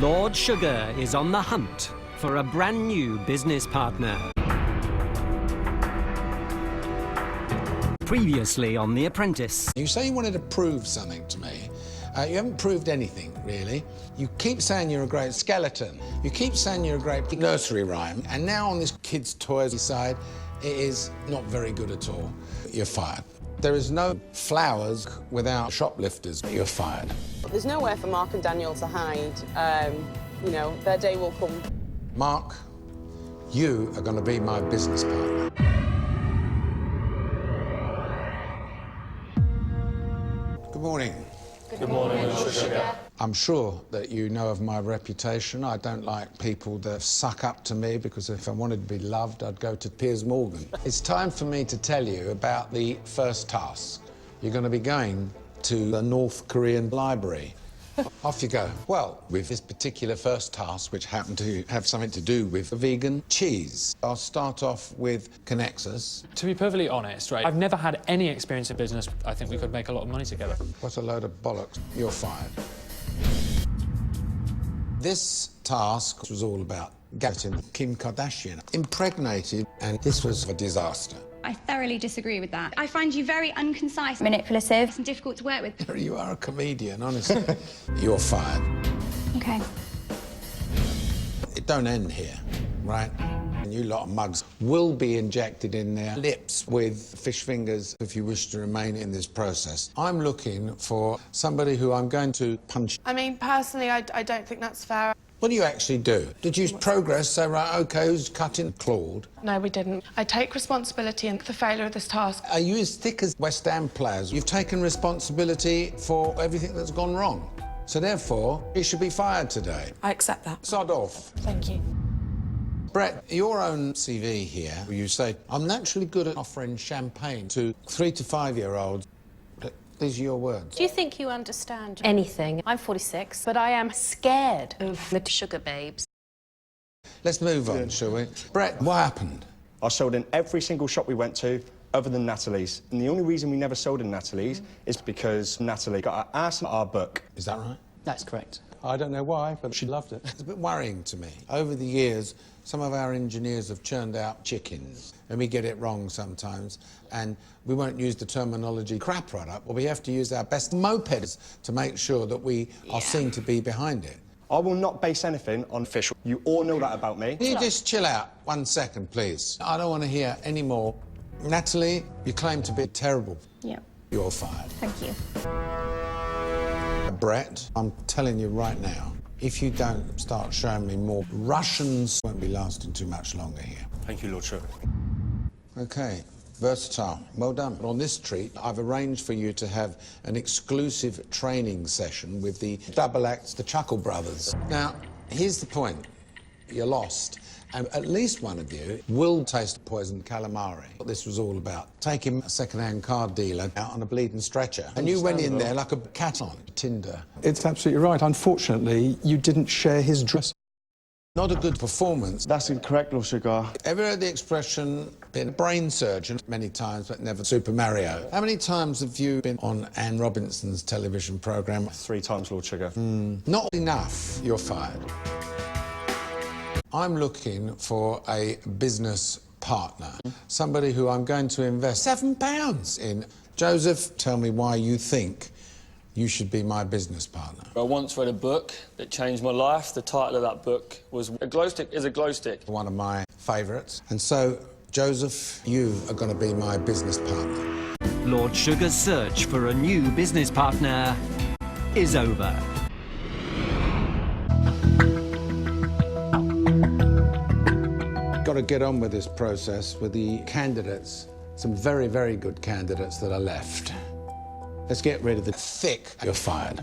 Lord Sugar is on the hunt for a brand new business partner. Previously on The Apprentice. You say you wanted to prove something to me. You haven't proved anything, really. You keep saying you're a great skeleton. You keep saying you're a great nursery rhyme. And now on this kids' toys side, it is not very good at all. You're fired. There is no flowers without shoplifters. You're fired. There's nowhere for Mark and Daniel to hide. You know, their day will come. Mark, you are going to be my business partner. Good morning. Good morning, Lord Sugar. I'm sure that you know of my reputation. I don't like people that suck up to me, because if I wanted to be loved, I'd go to Piers Morgan. It's time for me to tell you about the first task. You're going to be going to the North Korean library. Off you go. Well, with this particular first task, which happened to have something to do with vegan cheese, I'll start off with Connexus. To be perfectly honest, right, I've never had any experience in business. I think we could make a lot of money together. What a load of bollocks. You're fired. This task was all about getting Kim Kardashian impregnated, and this was a disaster. I thoroughly disagree with that. I find you very unconcise, manipulative, and difficult to work with. You are a comedian, honestly. You're fired. Okay. It don't end here, right? And you lot of mugs will be injected in their lips with fish fingers if you wish to remain in this process. I'm looking for somebody who I'm going to punch. I mean, personally, I don't think that's fair. What do you actually do? Did you progress, say, right, OK, who's cutting Claude? No, we didn't. I take responsibility for the failure of this task. Are you as thick as West Ham players? You've taken responsibility for everything that's gone wrong. So, therefore, you should be fired today. I accept that. Sod off. Thank you. Brett, your own CV here, where you say, I'm naturally good at offering champagne to 3 to 5-year-olds. These are your words. Do you think you understand anything? I'm 46, but I am scared of the sugar babes. Let's move on, shall we? Brett, what happened? I sold in every single shop we went to, other than Natalie's. And the only reason we never sold in Natalie's is because Natalie got her ass in our book. Is that right? That's correct. I don't know why, but she loved it. It's a bit worrying to me. Over the years, some of our engineers have churned out chickens, and we get it wrong sometimes, and we won't use the terminology crap product, but we have to use our best mopeds to make sure that we are seen to be behind it. I will not base anything on fish. You all know that about me. Can you just chill out 1 second, please? I don't want to hear any more. Natalie, you claim to be terrible. Yeah. You're fired. Thank you. Brett, I'm telling you right now, if you don't start showing me more, Russians won't be lasting too much longer here. Thank you, Lord Sugar. OK, versatile. Well done. On this treat, I've arranged for you to have an exclusive training session with the double acts, the Chuckle Brothers. Now, here's the point. You're lost. And at least one of you will taste poisoned calamari. What this was all about. Taking a second-hand car dealer out on a bleeding stretcher. And you went in there like a cat on Tinder. It's absolutely right. Unfortunately, you didn't share his dress. Not a good performance. That's incorrect, Lord Sugar. Ever heard the expression, been a brain surgeon? Many times, but never Super Mario. How many times have you been on Anne Robinson's television programme? 3 times, Lord Sugar. Not enough. You're fired. I'm looking for a business partner, somebody who I'm going to invest £7 in. Joseph, tell me why you think you should be my business partner. I once read a book that changed my life. The title of that book was A Glow Stick is a Glow Stick. One of my favourites. And so, Joseph, you are going to be my business partner. Lord Sugar's search for a new business partner is over. Got to get on with this process with the candidates, some very, very good candidates that are left. Let's get rid of the thick. You're fired.